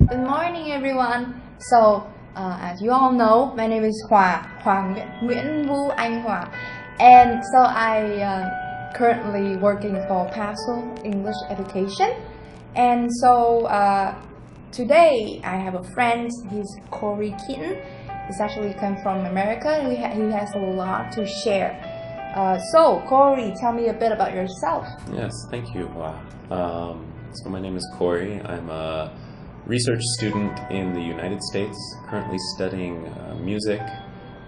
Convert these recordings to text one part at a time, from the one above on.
Good morning, everyone. As you all know, my name is Nguyễn Vu Anh Hòa, and so I currently working for Paso English Education. And today I have a friend. He's Corey Keaton. He's actually come from America, and he has a lot to share. So Corey, tell me a bit about yourself. Yes, thank you. So my name is Corey. I'm a research student in the United States, currently studying music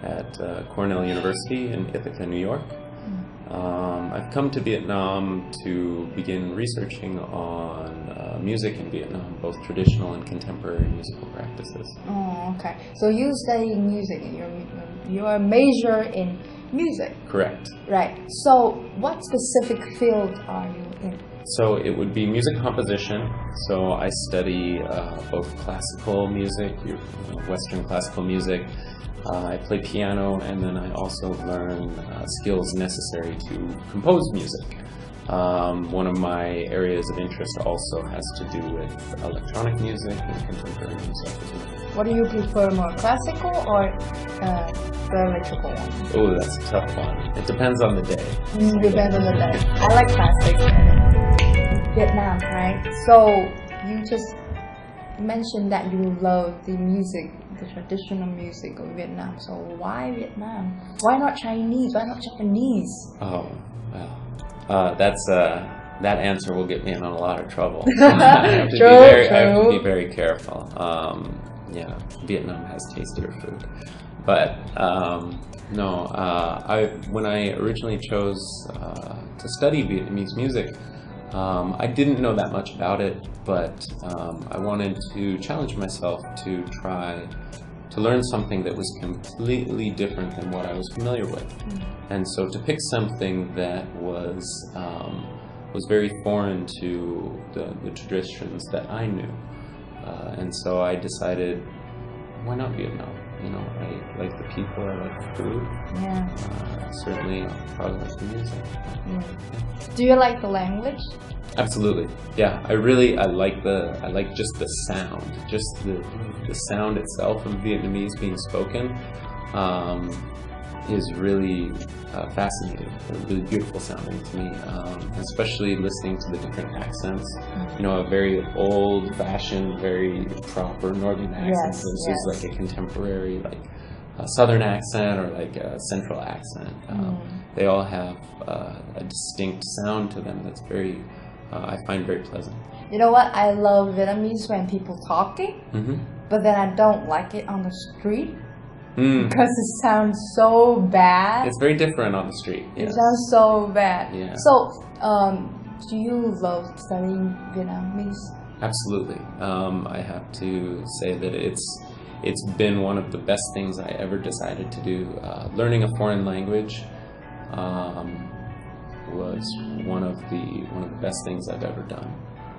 at Cornell University in Ithaca, New York. I've come to Vietnam to begin researching on music in Vietnam, both traditional and contemporary musical practices. Oh, okay. So you study music. You're a major in music. Correct. Right. So what specific field are you in? So it would be music composition. So I study both classical music, Western classical music. I play piano, and then I also learn skills necessary to compose music. One of my areas of interest also has to do with electronic music and contemporary music as well. What do you prefer, more classical or the electrical one? Oh, that's a tough one. It depends on the day. Depends on the day. I like classic. Vietnam, right? So you just mentioned that you love the music, the traditional music of Vietnam. So why Vietnam? Why not Chinese? Why not Japanese? Oh, well, that answer will get me in a lot of trouble. I have to be very careful. Yeah, Vietnam has tastier food. But no, when I originally chose to study Vietnamese music, I didn't know that much about it, but I wanted to challenge myself to try to learn something that was completely different than what I was familiar with. And so to pick something that was very foreign to the traditions that I knew. And so I decided, why not Vietnam? You know, I like the people, I like the food. Yeah. Certainly, I'll probably like the music. Yeah. Do you like the language? Absolutely. Yeah, I like just the sound, just the sound itself of Vietnamese being spoken is really fascinating, really beautiful sounding to me, especially listening to the different accents. You know, a very old-fashioned, very proper Northern accent versus like a contemporary, like a Southern accent or like a Central accent. They all have a distinct sound to them that's very, I find very pleasant. You know what? I love Vietnamese when people talking, but then I don't like it on the street. Because it sounds so bad. It's very different on the street. Yes. It sounds so bad. Yeah. So, do you love studying Vietnamese? Absolutely. I have to say that it's been one of the best things I ever decided to do. Learning a foreign language was one of the best things I've ever done.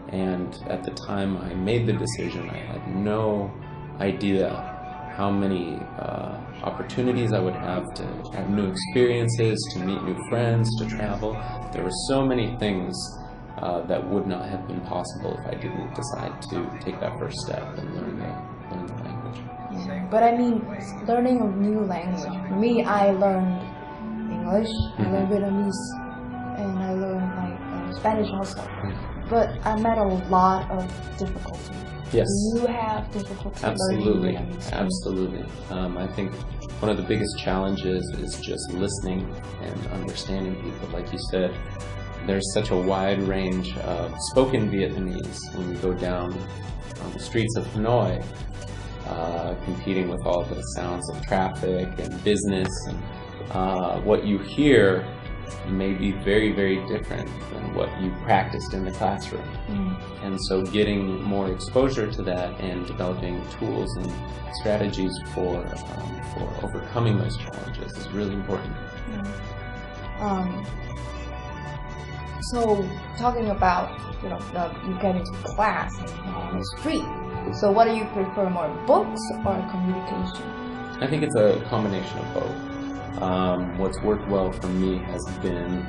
And at the time I made the decision, I had no idea how many opportunities I would have to have new experiences, to meet new friends, to travel. There were so many things that would not have been possible if I didn't decide to take that first step and learn the language. Yeah. But I mean, learning a new language. For me, I learned English, I learned Vietnamese, and I learned like Spanish also. But I met a lot of difficulty. Yes. Do you have difficulty Absolutely. learning Vietnamese? Absolutely. I think one of the biggest challenges is just listening and understanding people. Like you said, there's such a wide range of spoken Vietnamese when you go down on the streets of Hanoi, competing with all the sounds of traffic and business. And what you hear may be very, very different than what you practiced in the classroom. And so getting more exposure to that and developing tools and strategies for overcoming those challenges is really important. So talking about, you get into class on the street. So what do you prefer more, books or communication? I think it's a combination of both. What's worked well for me has been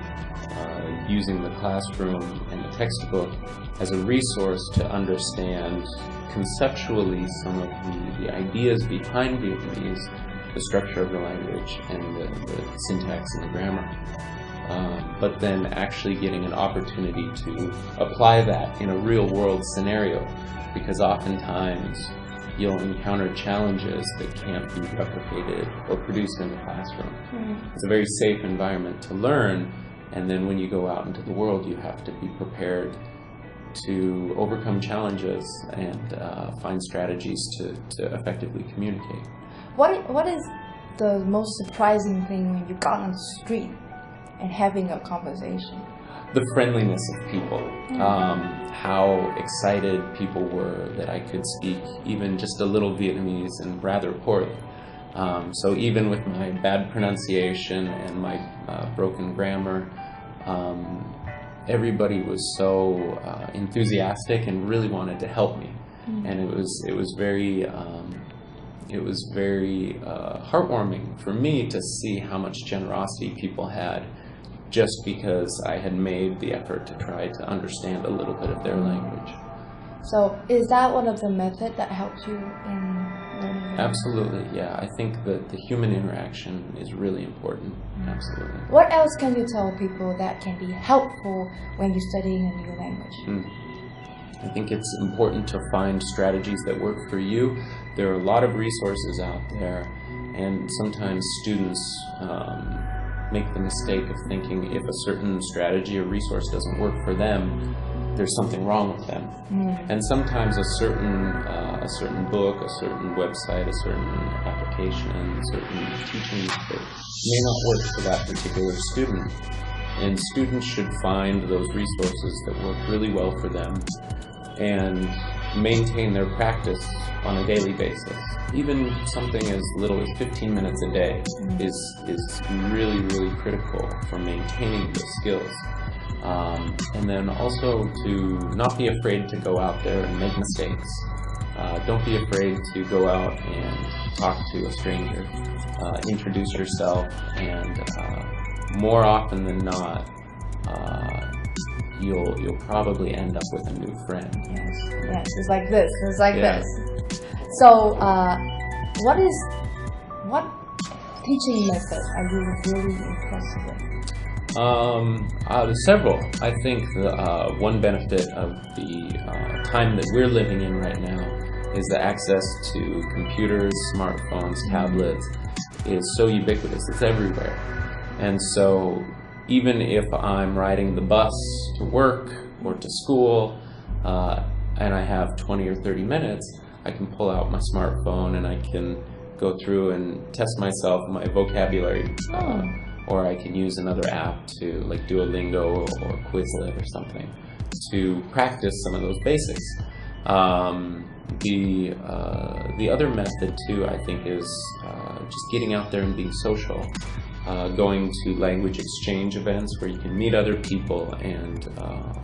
using the classroom and the textbook as a resource to understand conceptually some of the ideas behind Vietnamese, the structure of the language and the syntax and the grammar. But then actually getting an opportunity to apply that in a real-world scenario, because oftentimes you'll encounter challenges that can't be replicated or produced in the classroom. It's a very safe environment to learn, and then when you go out into the world, you have to be prepared to overcome challenges and find strategies to effectively communicate. What is the most surprising thing when you got on the street and having a conversation? The friendliness of people, how excited people were that I could speak even just a little Vietnamese and rather poorly. So even with my bad pronunciation and my broken grammar, everybody was so enthusiastic and really wanted to help me, and it was very heartwarming for me to see how much generosity people had, just because I had made the effort to try to understand a little bit of their language. So is that one of the methods that helped you in learning? Absolutely, yeah. I think that the human interaction is really important. Absolutely. What else can you tell people that can be helpful when you're studying a new language? I think it's important to find strategies that work for you. There are a lot of resources out there, and sometimes students make the mistake of thinking if a certain strategy or resource doesn't work for them, there's something wrong with them. And sometimes a certain book, a certain website, a certain application, a certain teaching method may not work for that particular student. And students should find those resources that work really well for them and maintain their practice on a daily basis. Even something as little as 15 minutes a day is really, really critical for maintaining the skills. And then also to not be afraid to go out there and make mistakes. Don't be afraid to go out and talk to a stranger. Introduce yourself, and more often than not, you'll probably end up with a new friend. Yes, it's like this. It's like this. So, what teaching method are you really impressed with? Several. I think the one benefit of the time that we're living in right now is the access to computers, smartphones, tablets is so ubiquitous. It's everywhere. And so even if I'm riding the bus to work or to school and I have 20 or 30 minutes, I can pull out my smartphone and I can go through and test myself, my vocabulary, or I can use another app to like Duolingo or Quizlet or something to practice some of those basics. The other method too, I think, is just getting out there and being social. Going to language exchange events where you can meet other people, and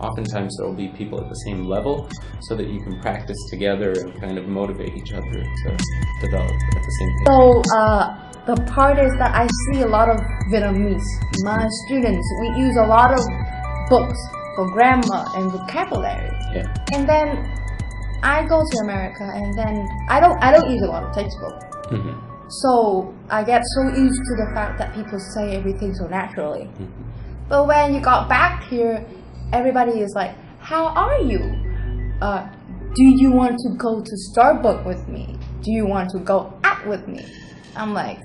oftentimes there will be people at the same level so that you can practice together and kind of motivate each other to develop at the same pace. So the part is that I see a lot of Vietnamese. My students, we use a lot of books for grammar and vocabulary. Yeah. And then I go to America, and then I don't use a lot of textbooks. So I get so used to the fact that people say everything so naturally. But when you got back here, everybody is like, how are you? Do you want to go to Starbucks with me? Do you want to go out with me? I'm like,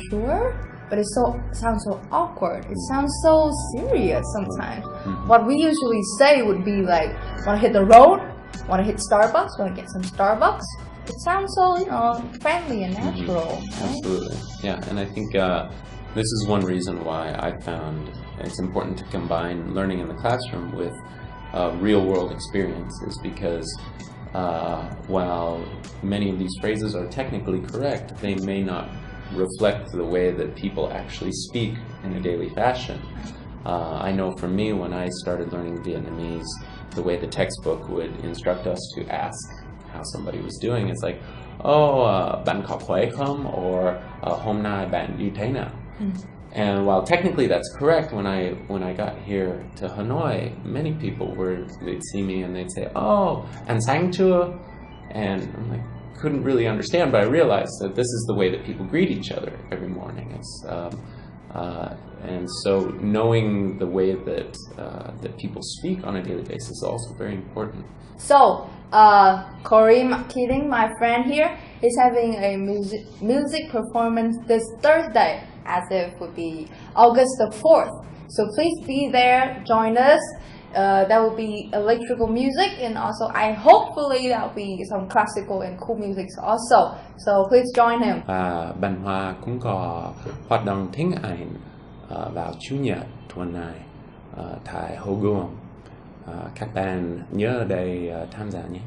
sure? But it sounds so awkward. It sounds so serious sometimes. What we usually say would be like, want to hit the road? Want to hit Starbucks? Want to get some Starbucks? It sounds so, friendly and natural. Right? Absolutely. Yeah, and I think this is one reason why I found it's important to combine learning in the classroom with real-world experiences, because while many of these phrases are technically correct, they may not reflect the way that people actually speak in a daily fashion. I know for me, when I started learning Vietnamese, the way the textbook would instruct us to ask how somebody was doing is like, bạn có khỏe không? Or hôm nay bạn như thế nào? And while technically that's correct, when I got here to Hanoi, many people they'd see me and they'd say, "Oh, and sang chưa?" And I'm like, couldn't really understand, but I realized that this is the way that people greet each other every morning. And so knowing the way that people speak on a daily basis is also very important. So, Corey Keating, my friend here, is having a music performance this Thursday, as it would be August the 4th. So please be there, join us. There will be electrical music, and also hopefully there will be some classical and cool music also. So please join him. Ban Hoa cũng có hoạt động tiếng Anh vào Chủ nhật tuần này tại Hồ Gươm. Các bạn nhớ để tham gia nhé.